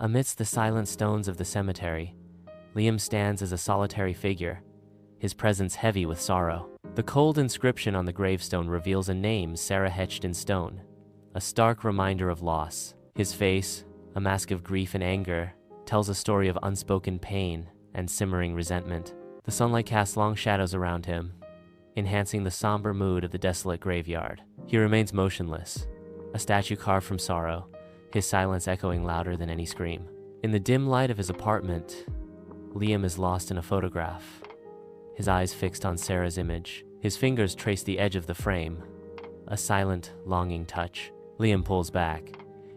Amidst the silent stones of the cemetery, Liam stands as a solitary figure, his presence heavy with sorrow. The cold inscription on the gravestone reveals a name Sarah etched in stone, a stark reminder of loss. His face, a mask of grief and anger, tells a story of unspoken pain and simmering resentment. The sunlight casts long shadows around him, enhancing the somber mood of the desolate graveyard. He remains motionless, a statue carved from sorrow, his silence echoing louder than any scream. In the dim light of his apartment, Liam is lost in a photograph, his eyes fixed on Sarah's image. His fingers trace the edge of the frame, a silent, longing touch. Liam pulls back,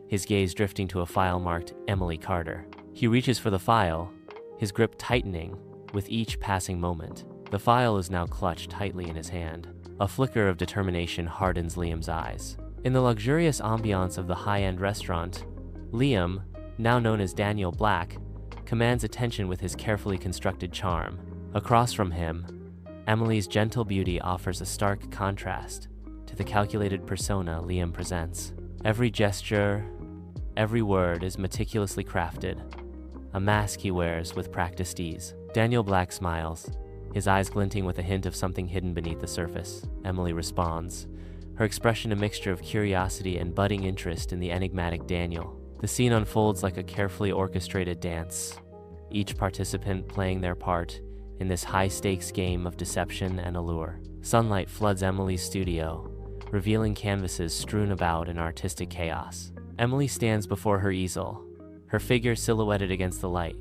his gaze drifting to a file marked Emily Carter. He reaches for the file, his grip tightening with each passing moment. The file is now clutched tightly in his hand. A flicker of determination hardens Liam's eyes. In the luxurious ambiance of the high-end restaurant, Liam, now known as Daniel Black, commands attention with his carefully constructed charm. Across from him, Emily's gentle beauty offers a stark contrast to the calculated persona Liam presents. Every gesture, every word is meticulously crafted, a mask he wears with practiced ease. Daniel Black smiles, his eyes glinting with a hint of something hidden beneath the surface. Emily responds, her expression a mixture of curiosity and budding interest in the enigmatic Daniel. The scene unfolds like a carefully orchestrated dance, each participant playing their part in this high-stakes game of deception and allure. Sunlight floods Emily's studio, revealing canvases strewn about in artistic chaos. Emily stands before her easel, her figure silhouetted against the light,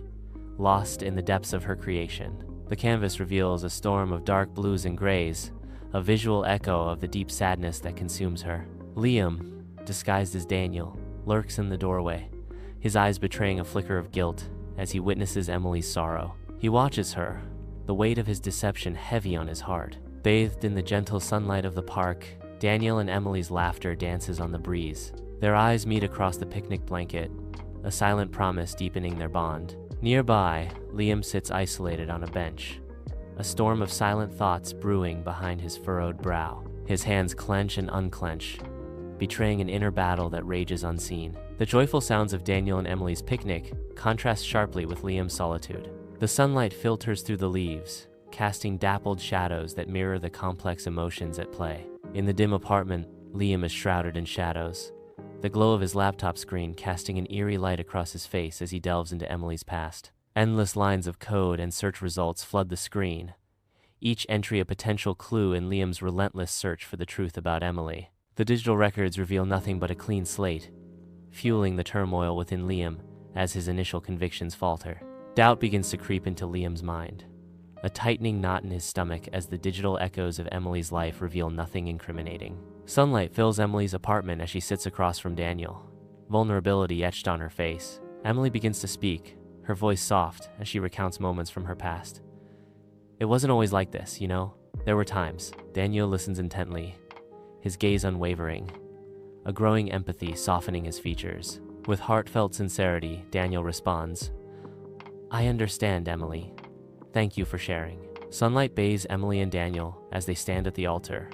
lost in the depths of her creation. The canvas reveals a storm of dark blues and grays, a visual echo of the deep sadness that consumes her. Liam, disguised as Daniel, lurks in the doorway, his eyes betraying a flicker of guilt as he witnesses Emily's sorrow. He watches her, the weight of his deception heavy on his heart. Bathed in the gentle sunlight of the park, Daniel and Emily's laughter dances on the breeze. Their eyes meet across the picnic blanket, a silent promise deepening their bond. Nearby, Liam sits isolated on a bench, a storm of silent thoughts brewing behind his furrowed brow. His hands clench and unclench, betraying an inner battle that rages unseen. The joyful sounds of Daniel and Emily's picnic contrast sharply with Liam's solitude. The sunlight filters through the leaves, casting dappled shadows that mirror the complex emotions at play. In the dim apartment, Liam is shrouded in shadows, the glow of his laptop screen casting an eerie light across his face as he delves into Emily's past. Endless lines of code and search results flood the screen, each entry a potential clue in Liam's relentless search for the truth about Emily. The digital records reveal nothing but a clean slate, fueling the turmoil within Liam as his initial convictions falter. Doubt begins to creep into Liam's mind, a tightening knot in his stomach as the digital echoes of Emily's life reveal nothing incriminating. Sunlight fills Emily's apartment as she sits across from Daniel, vulnerability etched on her face. Emily begins to speak, her voice soft as she recounts moments from her past. "It wasn't always like this, you know? There were times." Daniel listens intently, his gaze unwavering, a growing empathy softening his features. With heartfelt sincerity, Daniel responds, "I understand, Emily. Thank you for sharing." Sunlight bathes Emily and Daniel as they stand at the altar,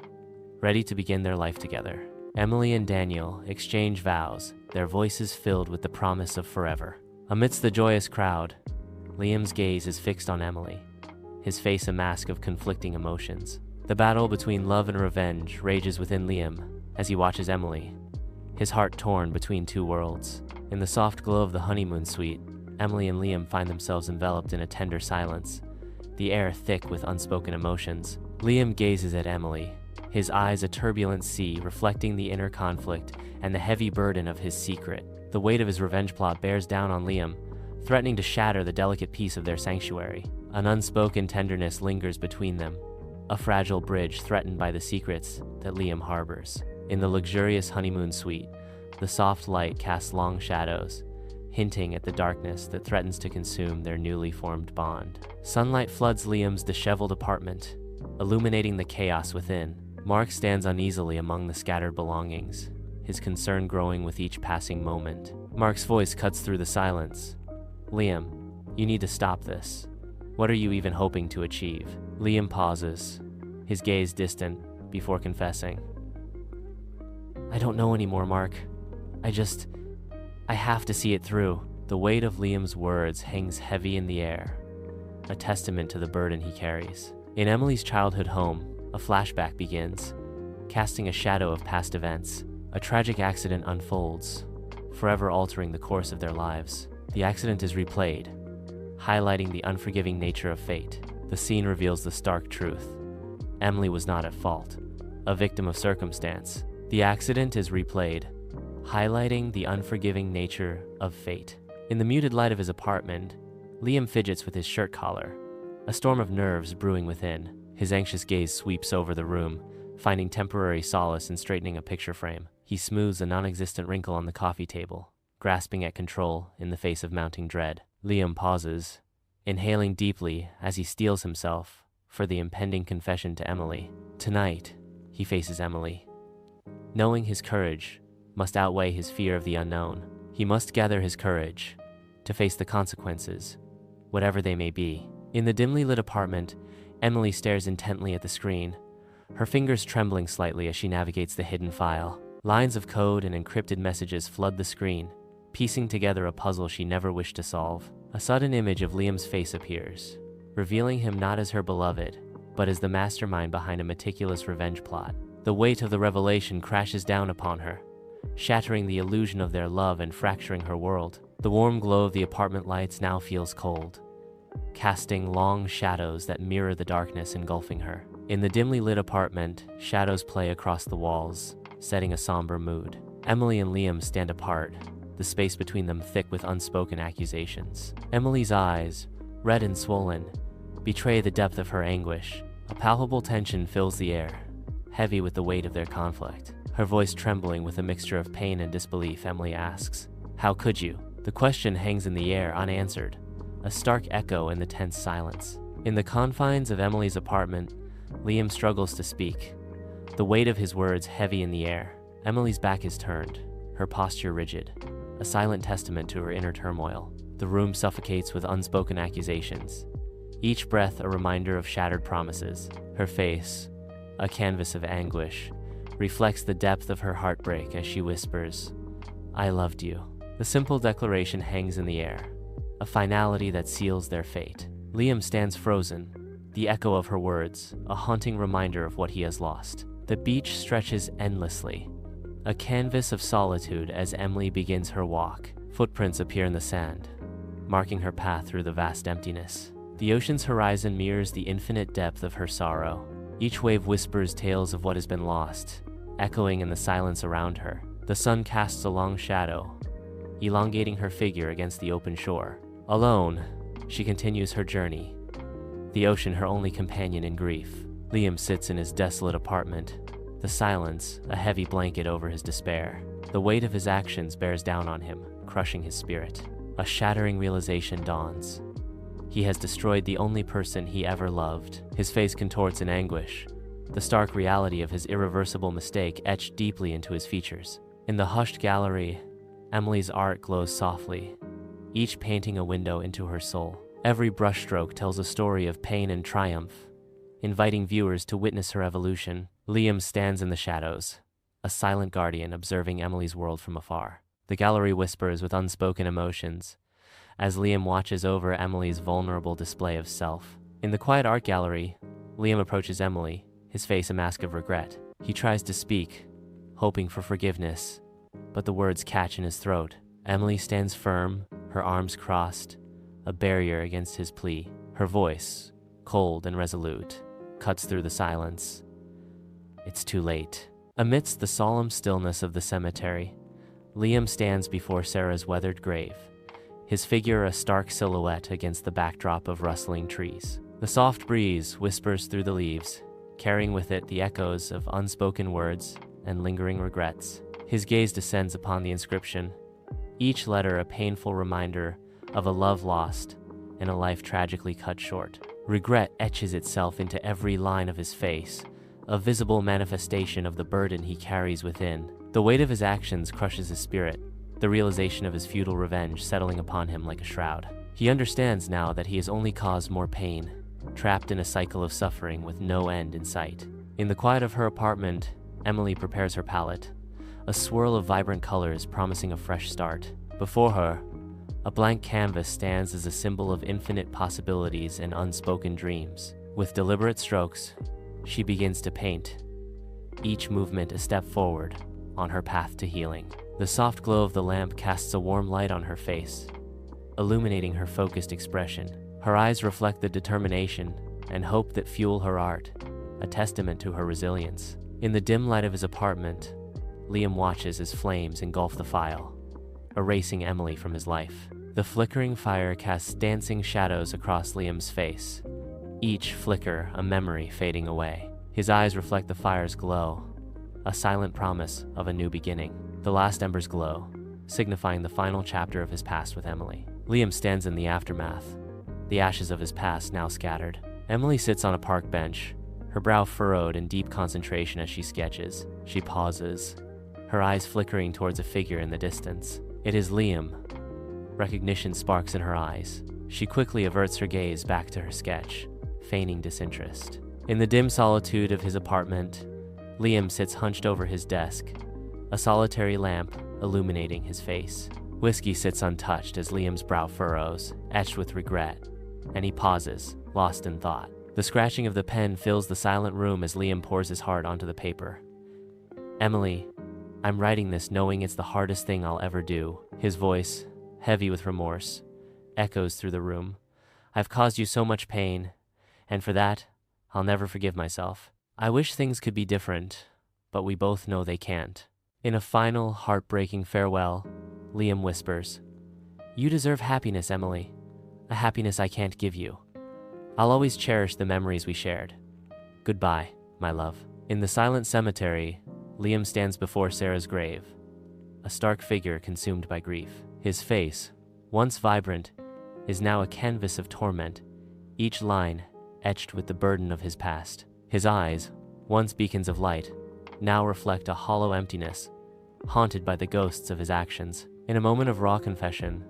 ready to begin their life together. Emily and Daniel exchange vows, their voices filled with the promise of forever. Amidst the joyous crowd, Liam's gaze is fixed on Emily, his face a mask of conflicting emotions. The battle between love and revenge rages within Liam as he watches Emily, his heart torn between two worlds. In the soft glow of the honeymoon suite, Emily and Liam find themselves enveloped in a tender silence, the air thick with unspoken emotions. Liam gazes at Emily, his eyes a turbulent sea reflecting the inner conflict and the heavy burden of his secret. The weight of his revenge plot bears down on Liam, threatening to shatter the delicate peace of their sanctuary. An unspoken tenderness lingers between them, a fragile bridge threatened by the secrets that Liam harbors. In the luxurious honeymoon suite, the soft light casts long shadows, hinting at the darkness that threatens to consume their newly formed bond. Sunlight floods Liam's disheveled apartment, illuminating the chaos within. Mark stands uneasily among the scattered belongings, his concern growing with each passing moment. Mark's voice cuts through the silence. "Liam, you need to stop this. What are you even hoping to achieve?" Liam pauses, his gaze distant, before confessing, "I don't know anymore, Mark. I have to see it through." The weight of Liam's words hangs heavy in the air, a testament to the burden he carries. In Emily's childhood home, a flashback begins, casting a shadow of past events. A tragic accident unfolds, forever altering the course of their lives. The accident is replayed, highlighting the unforgiving nature of fate. The scene reveals the stark truth. Emily was not at fault, a victim of circumstance. The accident is replayed, highlighting the unforgiving nature of fate. In the muted light of his apartment, Liam fidgets with his shirt collar, a storm of nerves brewing within. His anxious gaze sweeps over the room, finding temporary solace in straightening a picture frame. He smooths a non-existent wrinkle on the coffee table, grasping at control in the face of mounting dread. Liam pauses, inhaling deeply as he steels himself for the impending confession to Emily. Tonight, he faces Emily, knowing his courage must outweigh his fear of the unknown. He must gather his courage to face the consequences, whatever they may be. In the dimly lit apartment, Emily stares intently at the screen, her fingers trembling slightly as she navigates the hidden file. Lines of code and encrypted messages flood the screen, piecing together a puzzle she never wished to solve. A sudden image of Liam's face appears, revealing him not as her beloved, but as the mastermind behind a meticulous revenge plot. The weight of the revelation crashes down upon her, shattering the illusion of their love and fracturing her world. The warm glow of the apartment lights now feels cold, casting long shadows that mirror the darkness engulfing her. In the dimly lit apartment, shadows play across the walls, setting a somber mood. Emily and Liam stand apart, the space between them thick with unspoken accusations. Emily's eyes, red and swollen, betray the depth of her anguish. A palpable tension fills the air, heavy with the weight of their conflict. Her voice trembling with a mixture of pain and disbelief, Emily asks, "How could you?" The question hangs in the air unanswered, a stark echo in the tense silence. In the confines of Emily's apartment, Liam struggles to speak, the weight of his words heavy in the air. Emily's back is turned, her posture rigid, a silent testament to her inner turmoil. The room suffocates with unspoken accusations, each breath a reminder of shattered promises. Her face, a canvas of anguish, reflects the depth of her heartbreak as she whispers, "I loved you." The simple declaration hangs in the air, a finality that seals their fate. Liam stands frozen, the echo of her words, a haunting reminder of what he has lost. The beach stretches endlessly, a canvas of solitude as Emily begins her walk. Footprints appear in the sand, marking her path through the vast emptiness. The ocean's horizon mirrors the infinite depth of her sorrow. Each wave whispers tales of what has been lost, echoing in the silence around her. The sun casts a long shadow, elongating her figure against the open shore. Alone, she continues her journey, the ocean her only companion in grief. Liam sits in his desolate apartment, the silence a heavy blanket over his despair. The weight of his actions bears down on him, crushing his spirit. A shattering realization dawns. He has destroyed the only person he ever loved. His face contorts in anguish, the stark reality of his irreversible mistake etched deeply into his features. In the hushed gallery, Emily's art glows softly, each painting a window into her soul. Every brushstroke tells a story of pain and triumph, inviting viewers to witness her evolution. Liam stands in the shadows, a silent guardian observing Emily's world from afar. The gallery whispers with unspoken emotions as Liam watches over Emily's vulnerable display of self. In the quiet art gallery, Liam approaches Emily, his face a mask of regret. He tries to speak, hoping for forgiveness, but the words catch in his throat. Emily stands firm, her arms crossed, a barrier against his plea. Her voice, cold and resolute, cuts through the silence. It's too late. Amidst the solemn stillness of the cemetery, Liam stands before Sarah's weathered grave, his figure a stark silhouette against the backdrop of rustling trees. The soft breeze whispers through the leaves, carrying with it the echoes of unspoken words and lingering regrets. His gaze descends upon the inscription, each letter a painful reminder of a love lost and a life tragically cut short. Regret etches itself into every line of his face, a visible manifestation of the burden he carries within. The weight of his actions crushes his spirit, the realization of his futile revenge settling upon him like a shroud. He understands now that he has only caused more pain, trapped in a cycle of suffering with no end in sight. In the quiet of her apartment, Emily prepares her palette, a swirl of vibrant colors promising a fresh start. Before her, A blank canvas stands as a symbol of infinite possibilities and unspoken dreams. With deliberate strokes, she begins to paint, each movement a step forward on her path to healing. The soft glow of the lamp casts a warm light on her face, illuminating her focused expression. Her eyes reflect the determination and hope that fuel her art, a testament to her resilience. In the dim light of his apartment, Liam watches as flames engulf the file, erasing Emily from his life. The flickering fire casts dancing shadows across Liam's face, each flicker a memory fading away. His eyes reflect the fire's glow, a silent promise of a new beginning. The last embers glow, signifying the final chapter of his past with Emily. Liam stands in the aftermath, the ashes of his past now scattered. Emily sits on a park bench, her brow furrowed in deep concentration as she sketches. She pauses, her eyes flickering towards a figure in the distance. It is Liam. Recognition sparks in her eyes. She quickly averts her gaze back to her sketch, feigning disinterest. In the dim solitude of his apartment, Liam sits hunched over his desk, a solitary lamp illuminating his face. Whiskey sits untouched as Liam's brow furrows, etched with regret, and he pauses, lost in thought. The scratching of the pen fills the silent room as Liam pours his heart onto the paper. Emily, I'm writing this knowing it's the hardest thing I'll ever do. His voice, heavy with remorse, echoes through the room. I've caused you so much pain, and for that, I'll never forgive myself. I wish things could be different, but we both know they can't. In a final, heartbreaking farewell, Liam whispers, "You deserve happiness, Emily, a happiness I can't give you. I'll always cherish the memories we shared. Goodbye, my love." In the silent cemetery, Liam stands before Sarah's grave, a stark figure consumed by grief. His face, once vibrant, is now a canvas of torment, each line etched with the burden of his past. His eyes, once beacons of light, now reflect a hollow emptiness, haunted by the ghosts of his actions. In a moment of raw confession,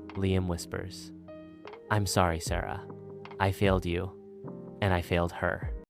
Liam whispers, "I'm sorry, Sarah. I failed you, and I failed her."